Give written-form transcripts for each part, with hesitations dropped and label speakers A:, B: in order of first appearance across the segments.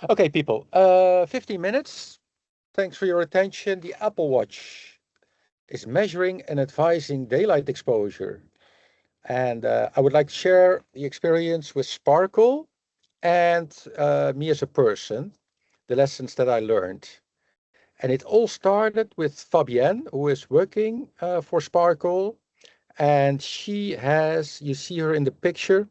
A: Okay, people, 15 minutes. Thanks for your attention. The Apple Watch is measuring and advising daylight exposure. And I would like to share the experience with Sparkle and me as a person, the lessons that I learned. And it all started with Fabienne, who is working for Sparkle. And she has, you see her in the picture,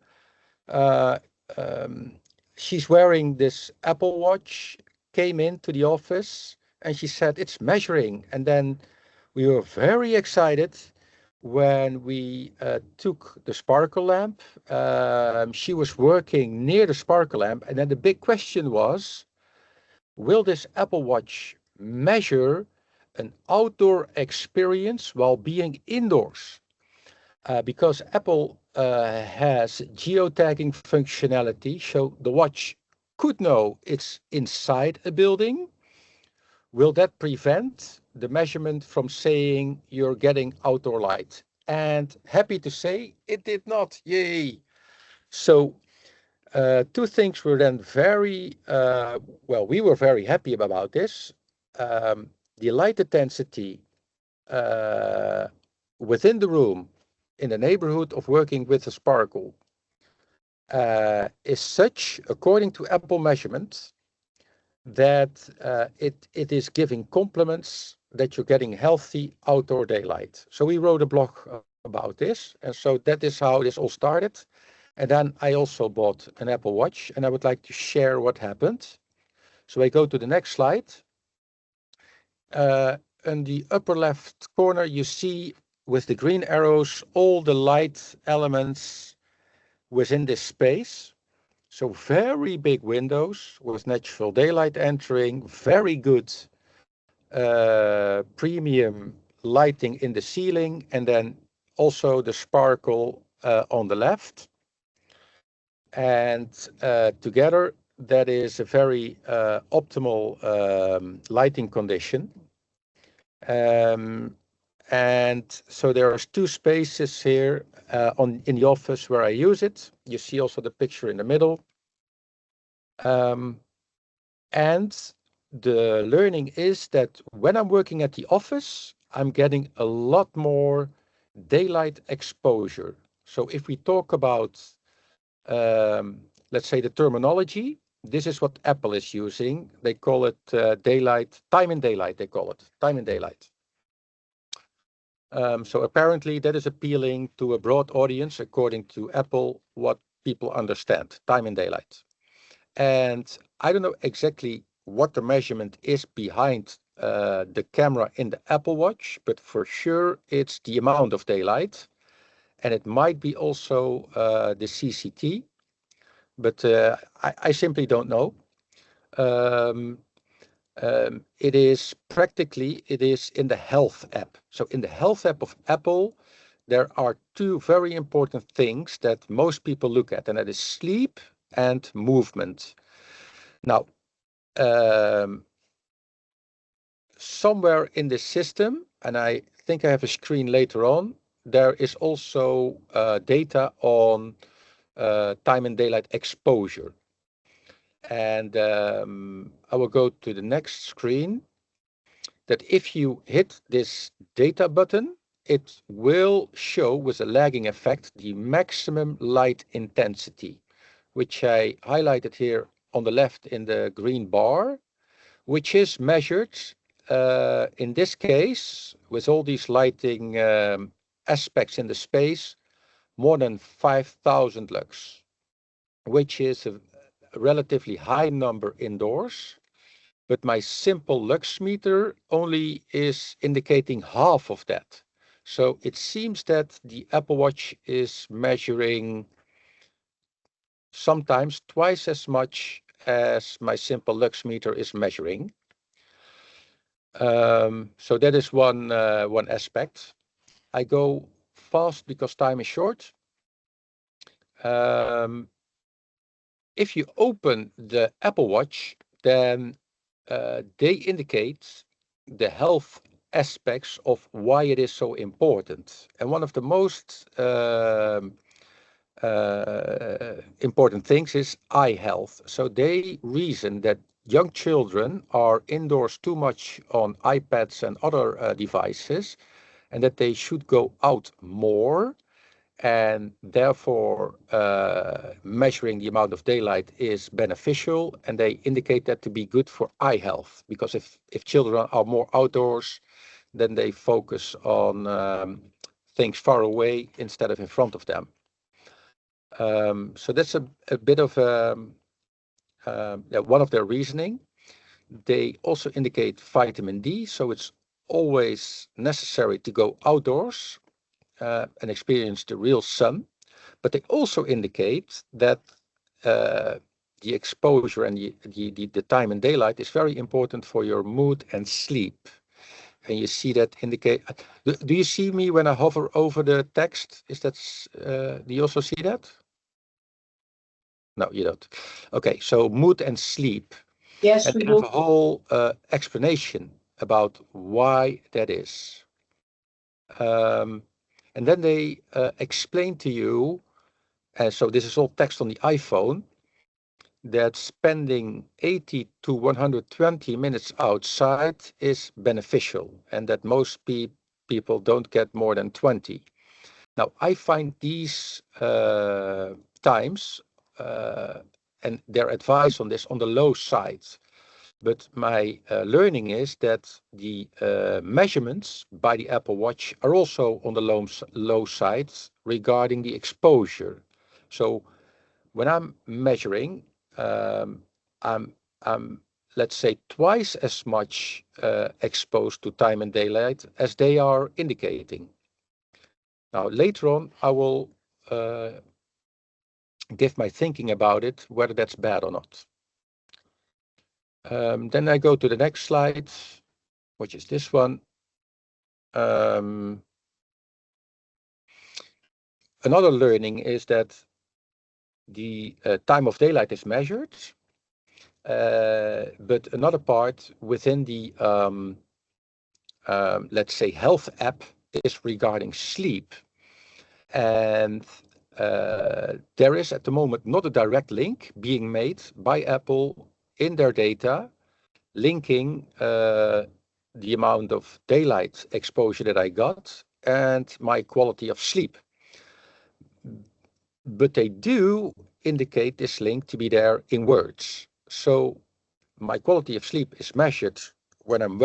A: uh, um, she's wearing this Apple Watch, came into the office, and she said, it's measuring. And then we were very excited when we took the sparkle lamp. She was working near the sparkle lamp. And then the big question was, will this Apple Watch measure an outdoor experience while being indoors? Because Apple has geotagging functionality, so the watch could know it's inside a building. Will that prevent the measurement from saying you're getting outdoor light? And happy to say it did not. Yay! So two things were then very, well, we were very happy about this. The light intensity uh, within the room in the neighborhood of working with a sparkle is such, according to Apple measurements, that it is giving compliments that you're getting healthy outdoor daylight. So we wrote a blog about this, and so that is how this all started. And then I also bought an Apple Watch, and I would like to share what happened. So I go to the next slide. In the upper left corner, you see with the green arrows all the light elements within this space. So very big windows with natural daylight entering, very good premium lighting in the ceiling, and then also the sparkle on the left. And together, that is a very optimal lighting condition. And so there are two spaces here in the office where I use it. You see also the picture in the middle. And the learning is that when I'm working at the office, I'm getting a lot more daylight exposure. So if we talk about, let's say, the terminology, this is what Apple is using. They call it daylight, time in daylight, they call it, time in daylight. So apparently that is appealing to a broad audience, according to Apple, what people understand, time in daylight. And I don't know exactly what the measurement is behind the camera in the Apple Watch, but for sure it's the amount of daylight. And it might be also the CCT, but I simply don't know. It is practically, it is in the health app. So in the health app of Apple, there are two very important things that most people look at, and that is sleep and movement. Now, somewhere in the system, and I think I have a screen later on, there is also data on time and daylight exposure. And I will go to the next screen, that if you hit this data button, it will show with a lagging effect the maximum light intensity, which I highlighted here on the left in the green bar, which is measured in this case with all these lighting aspects in the space, more than 5,000 lux, which is a relatively high number indoors. But my simple lux meter only is indicating half of that. So it seems that the Apple Watch is measuring sometimes twice as much as my simple lux meter is measuring. So that is one aspect. I go fast because time is short. If you open the Apple Watch, then they indicate the health aspects of why it is so important. And one of the most important things is eye health. So they reason that young children are indoors too much on iPads and other devices, and that they should go out more, and therefore measuring the amount of daylight is beneficial, and they indicate that to be good for eye health, because if children are more outdoors, then they focus on things far away instead of in front of them. So that's a bit of one of their reasoning. They also indicate vitamin D, so it's always necessary to go outdoors and experience the real sun. But they also indicate that the exposure and the time in daylight is very important for your mood and sleep. And you see that indicate. Do you see me when I hover over the text? Is that? Do you also see that? No, you don't. Okay, so mood and sleep.
B: Yes,
A: and
B: we
A: they have
B: do.
A: a whole explanation about why that is. And then they explain to you, so this is all text on the iPhone, that spending 80 to 120 minutes outside is beneficial, and that most people don't get more than 20. Now, I find these times and their advice on this on the low side. But my learning is that the measurements by the Apple Watch are also on the low side regarding the exposure. So when I'm measuring, I'm let's say twice as much exposed to time and daylight as they are indicating. Now later on, I will give my thinking about it, whether that's bad or not. Then I go to the next slide, which is this one. Another learning is that the time of daylight is measured, but another part within the, let's say, health app is regarding sleep. And there is at the moment not a direct link being made by Apple in their data linking the amount of daylight exposure that I got and my quality of sleep. But they do indicate this link to be there in words. So my quality of sleep is measured when I'm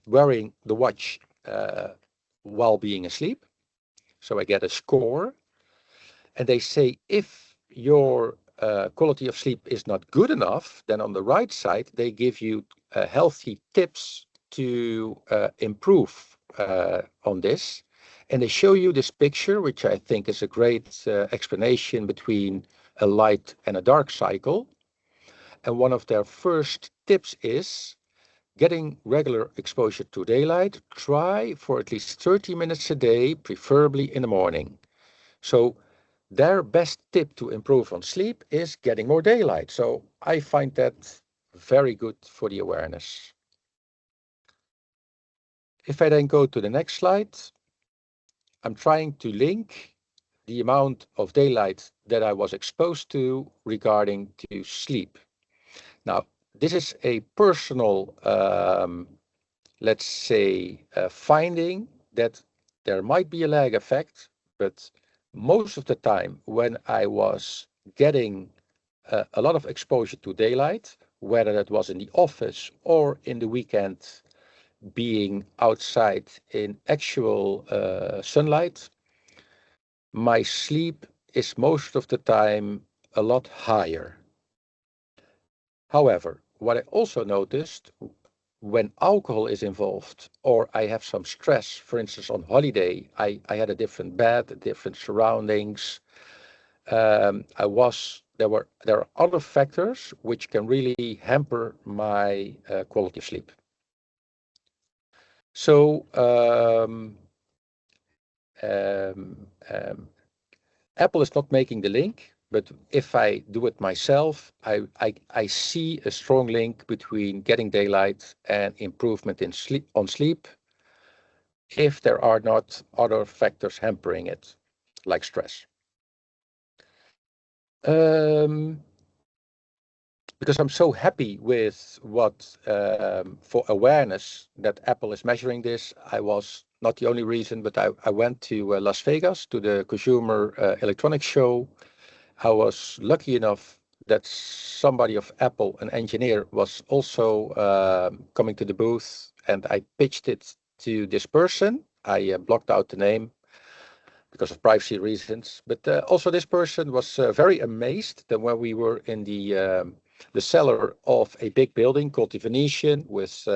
A: wearing the watch while being asleep. So I get a score. And they say if your quality of sleep is not good enough, then on the right side, they give you healthy tips to improve on this. And they show you this picture, which I think is a great explanation between a light and a dark cycle. And one of their first tips is getting regular exposure to daylight. Try for at least 30 minutes a day, preferably in the morning. So their best tip to improve on sleep is getting more daylight. So I find that very good for the awareness. If I then go to the next slide, I'm trying to link the amount of daylight that I was exposed to regarding to sleep. Now, this is a personal, let's say, finding that there might be a lag effect, but most of the time when I was getting a lot of exposure to daylight, whether that was in the office or in the weekend being outside in actual sunlight, my sleep is most of the time a lot higher. However, what I also noticed when alcohol is involved or I have some stress, for instance, on holiday, I had a different bed, different surroundings. There are other factors which can really hamper my quality of sleep. So Apple is not making the link, but if I do it myself, I see a strong link between getting daylight and improvement in sleep if there are not other factors hampering it, like stress. Because I'm so happy with what, for awareness that Apple is measuring this. I was not the only reason, but I went to Las Vegas to the Consumer Electronics Show. I was lucky enough that somebody of Apple, an engineer, was also coming to the booth, and I pitched it to this person. I blocked out the name because of privacy reasons, but also this person was very amazed that when we were in the cellar of a big building called the Venetian with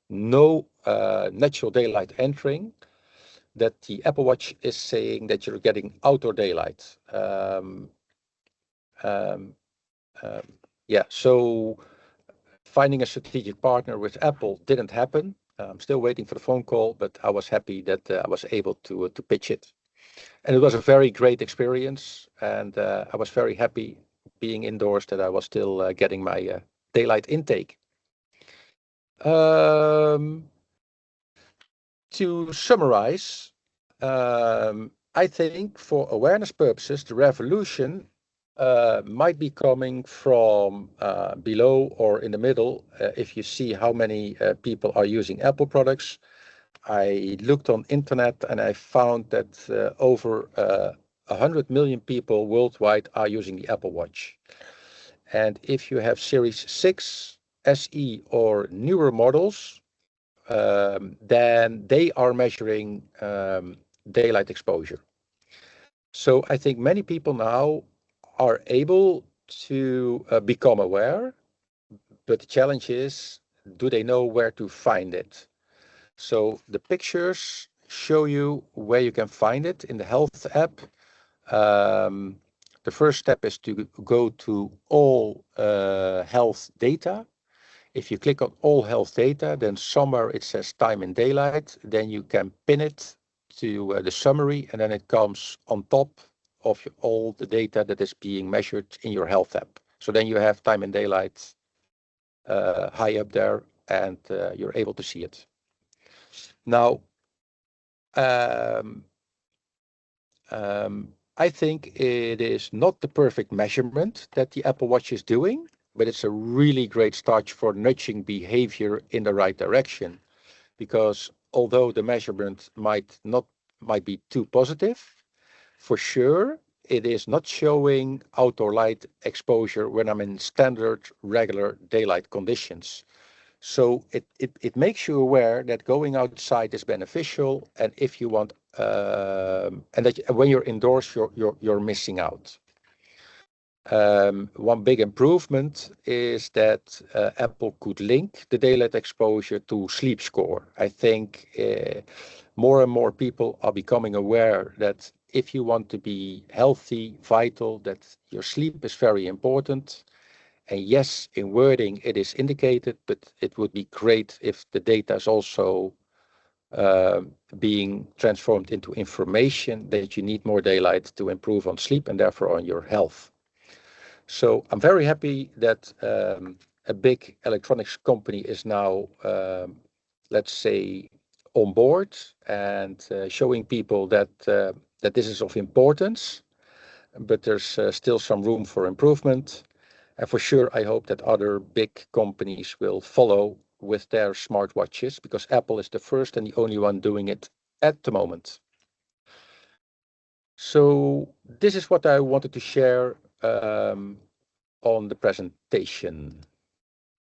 A: no natural daylight entering, that the Apple Watch is saying that you're getting outdoor daylight. Yeah, so finding a strategic partner with Apple didn't happen. I'm still waiting for the phone call, but I was happy that I was able to pitch it. And it was a very great experience, and I was very happy being indoors that I was still getting my daylight intake. To summarize, I think for awareness purposes, the revolution might be coming from below or in the middle. If you see how many people are using Apple products, I looked on internet and I found that over 100 million people worldwide are using the Apple Watch. And if you have Series 6, SE or newer models, then they are measuring daylight exposure. So I think many people now are able to become aware, but the challenge is, do they know where to find it? So the pictures show you where you can find it in the health app. The first step is to go to all health data. If you click on all health data, then somewhere it says time in daylight. Then you can pin it to the summary, and then it comes on top of all the data that is being measured in your health app. So then you have time in daylight high up there, and you're able to see it. Now, I think it is not the perfect measurement that the Apple Watch is doing, but it's a really great start for nudging behavior in the right direction. Because although the measurement might be too positive, for sure, it is not showing outdoor light exposure when I'm in standard, regular daylight conditions. So it makes you aware that going outside is beneficial, and if you want, and that when you're indoors, you're missing out. One big improvement is that Apple could link the daylight exposure to sleep score. I think more and more people are becoming aware that if you want to be healthy, vital, that your sleep is very important. And yes, in wording it is indicated, but it would be great if the data is also being transformed into information that you need more daylight to improve on sleep and therefore on your health. So I'm very happy that a big electronics company is now, let's say, on board and showing people that that this is of importance, but there's still some room for improvement. And for sure, I hope that other big companies will follow with their smartwatches, because Apple is the first and the only one doing it at the moment. So this is what I wanted to share on the presentation.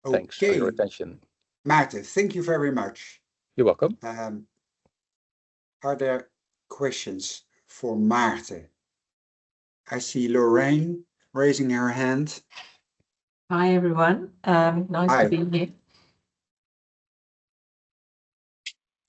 A: Thanks for your attention.
B: Maarten, thank you very much.
A: You're welcome.
B: Are there questions for Maarten? I see Lorraine raising her hand.
C: Hi, everyone. Nice to be here.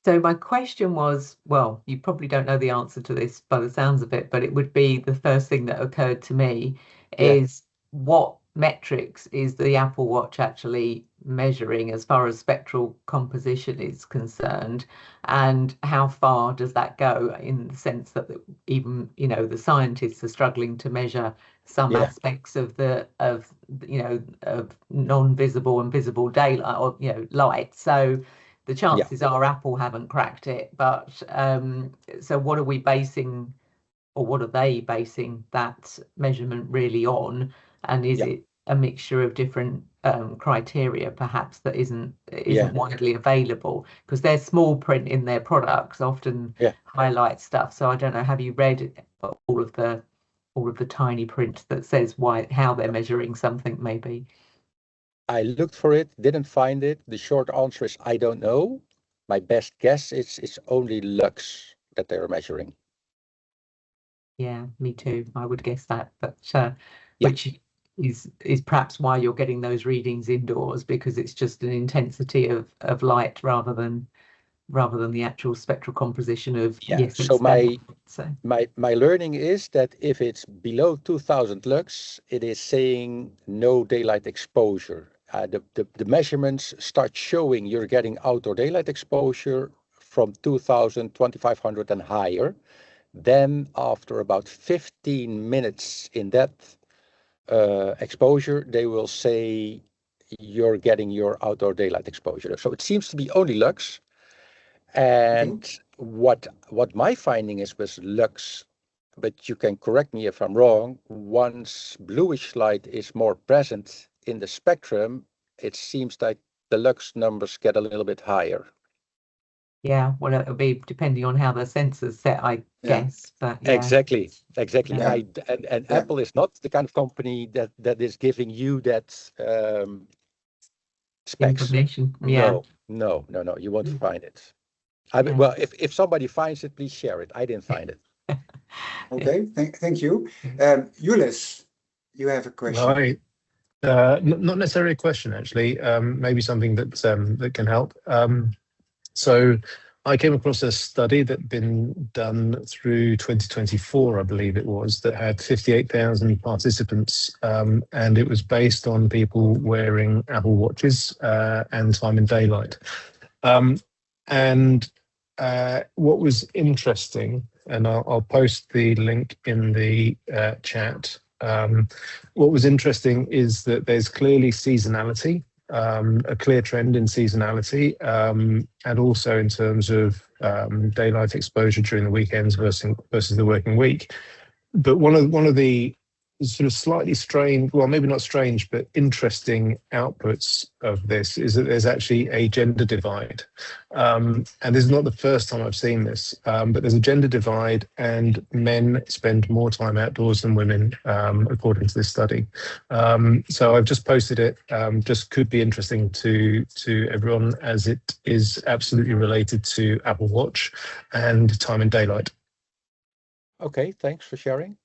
C: So my question was, well, you probably don't know the answer to this by the sounds of it, but it would be the first thing that occurred to me is what metrics is the Apple Watch actually measuring as far as spectral composition is concerned, and how far does that go, in the sense that even, you know, the scientists are struggling to measure some aspects of of non-visible and visible daylight, or light. So the chances are Apple haven't cracked it, but so what are we basing or what are they basing that measurement really on? And is it a mixture of different criteria, perhaps, that isn't widely available? Because their small print in their products often highlight stuff. So I don't know, have you read all of the tiny print that says how they're measuring something, maybe?
A: I looked for it, didn't find it. The short answer is I don't know. My best guess is it's only lux that they're measuring.
C: Yeah, me too. I would guess that, but which is perhaps why you're getting those readings indoors, because it's just an intensity of light rather than the actual spectral composition of
A: So my learning is that if it's below 2000 lux, it is saying no daylight exposure. The measurements start showing you're getting outdoor daylight exposure from 2000, 2500 and higher. Then after about 15 minutes in that exposure, they will say you're getting your outdoor daylight exposure. So it seems to be only lux. And what my finding is with lux, but you can correct me if I'm wrong, once bluish light is more present in the spectrum, it seems like the lux numbers get a little bit higher.
C: Yeah, well, it'll be depending on how the sensor's set, I guess. But
A: exactly.
C: Yeah.
A: And Apple is not the kind of company that is giving you that specs.
C: Information.
A: No, you won't find it. Well, if somebody finds it, please share it. I didn't find it.
B: Okay, thank you. Ulis, you have a question.
D: Right. Not necessarily a question, actually. Maybe something that can help. So I came across a study that had been done through 2024, I believe it was, that had 58,000 participants, and it was based on people wearing Apple Watches and time in daylight. And what was interesting, and I'll post the link in the chat. What was interesting is that there's clearly seasonality, a clear trend in seasonality, and also in terms of daylight exposure during the weekends versus the working week. But one of the sort of slightly strange, well, maybe not strange, but interesting outputs of this is that there's actually a gender divide. And this is not the first time I've seen this, but there's a gender divide, and men spend more time outdoors than women, according to this study. So I've just posted it, just could be interesting to everyone, as it is absolutely related to Apple Watch and time in daylight.
A: Okay, thanks for sharing.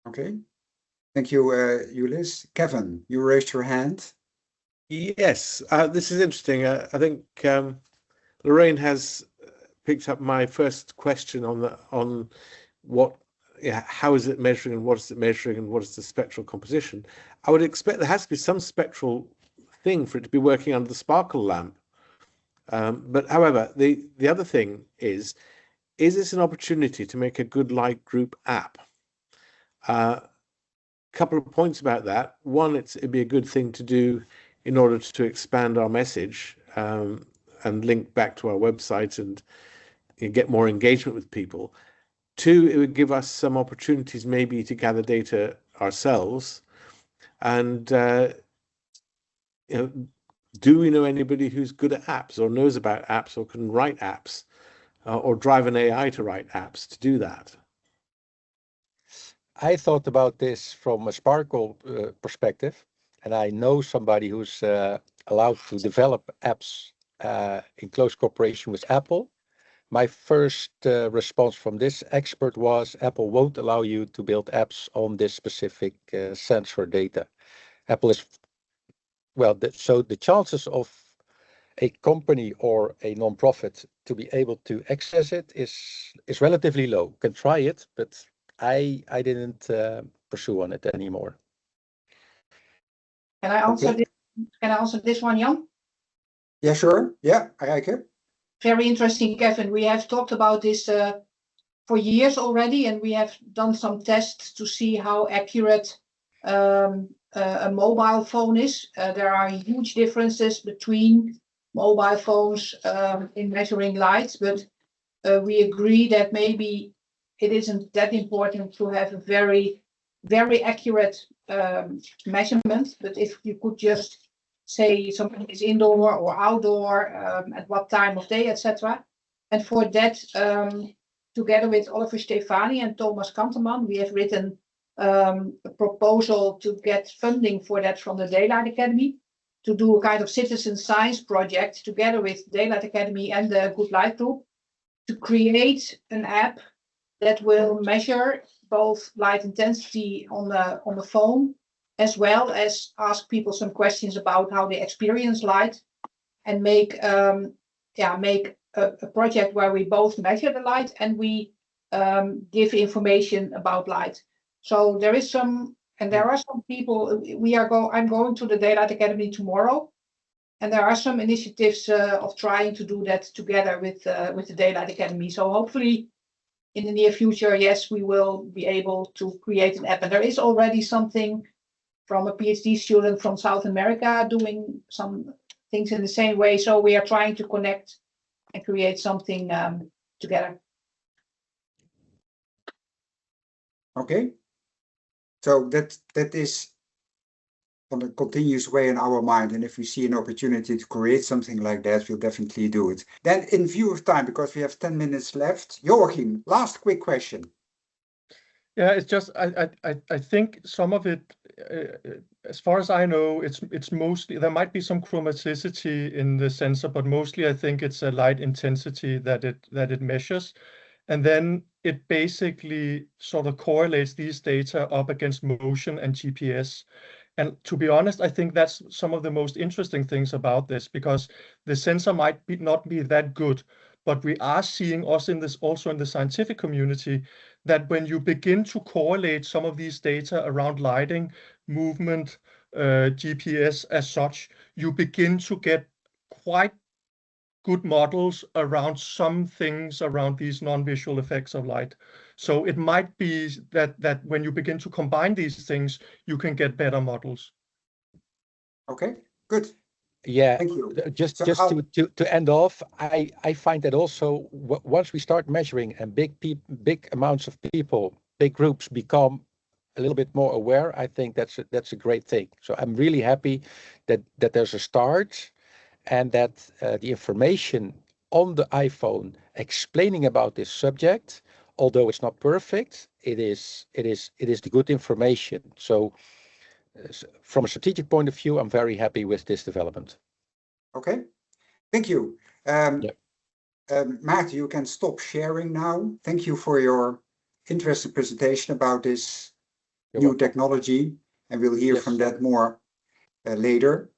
B: Okay, thank you, Ulis. Kevin, you raised your hand.
E: Yes, this is interesting. I think Lorraine has picked up my first question on what, how is it measuring and what is it measuring and what is the spectral composition. I would expect there has to be some spectral thing for it to be working under the Sparckel lamp. But however, the other thing is this an opportunity to make a good light group app? Couple of points about that. One, it'd be a good thing to do in order to expand our message and link back to our website and get more engagement with people. Two, it would give us some opportunities maybe to gather data ourselves. And do we know anybody who's good at apps or knows about apps or can write apps or drive an AI to write apps to do that?
A: I thought about this from a Sparckel perspective, and I know somebody who's allowed to develop apps in close cooperation with Apple. My first response from this expert was Apple won't allow you to build apps on this specific sensor data. Apple is, well, so the chances of a company or a non-profit to be able to access it is relatively low. You can try it, but I didn't pursue on it anymore.
F: Can I answer this? Can I answer this one, Jan?
B: Yeah, sure. Yeah, I like it.
F: Very interesting, Kevin. We have talked about this for years already, and we have done some tests to see how accurate a mobile phone is. There are huge differences between mobile phones in measuring light, but we agree that maybe it isn't that important to have a very, very accurate measurement. But if you could just say something is indoor or outdoor, at what time of day, etc. And for that, together with Oliver Stefani and Thomas Kanteman, we have written a proposal to get funding for that from the Daylight Academy, to do a kind of citizen science project together with Daylight Academy and the Good Light Group, to create an app that will measure both light intensity on the phone, as well as ask people some questions about how they experience light, and make a project where we both measure the light and we give information about light. So there is some, and there are some people. I'm going to the Daylight Academy tomorrow, and there are some initiatives of trying to do that together with the Daylight Academy. So hopefully, in the near future, yes, we will be able to create an app. And there is already something from a PhD student from South America doing some things in the same way. So we are trying to connect and create something together.
B: Okay. So that is on a continuous way in our mind. And if we see an opportunity to create something like that, we'll definitely do it. Then in view of time, because we have 10 minutes left, Joachim, last quick question.
G: Yeah, it's just I think some of it, as far as I know, it's mostly, there might be some chromaticity in the sensor, but mostly I think it's a light intensity that it measures, and then it basically sort of correlates these data up against motion and GPS. And to be honest, I think that's some of the most interesting things about this, because the sensor might not be that good, but we are seeing also in the scientific community, that when you begin to correlate some of these data around lighting, movement, GPS as such, you begin to get quite good models around some things around these non-visual effects of light. So it might be that when you begin to combine these things, you can get better models.
B: Okay, good.
A: Yeah,
B: Thank you.
A: just
B: So
A: to end off, I find that also once we start measuring and big amounts of people, big groups become a little bit more aware, I think that's a great thing. So I'm really happy that there's a start, and that the information on the iPhone explaining about this subject, although it's not perfect, it is the good information. So from a strategic point of view, I'm very happy with this development.
B: Okay, thank you. Maarten, you can stop sharing now. Thank you for your interesting presentation about this new technology, and we'll hear from that more later.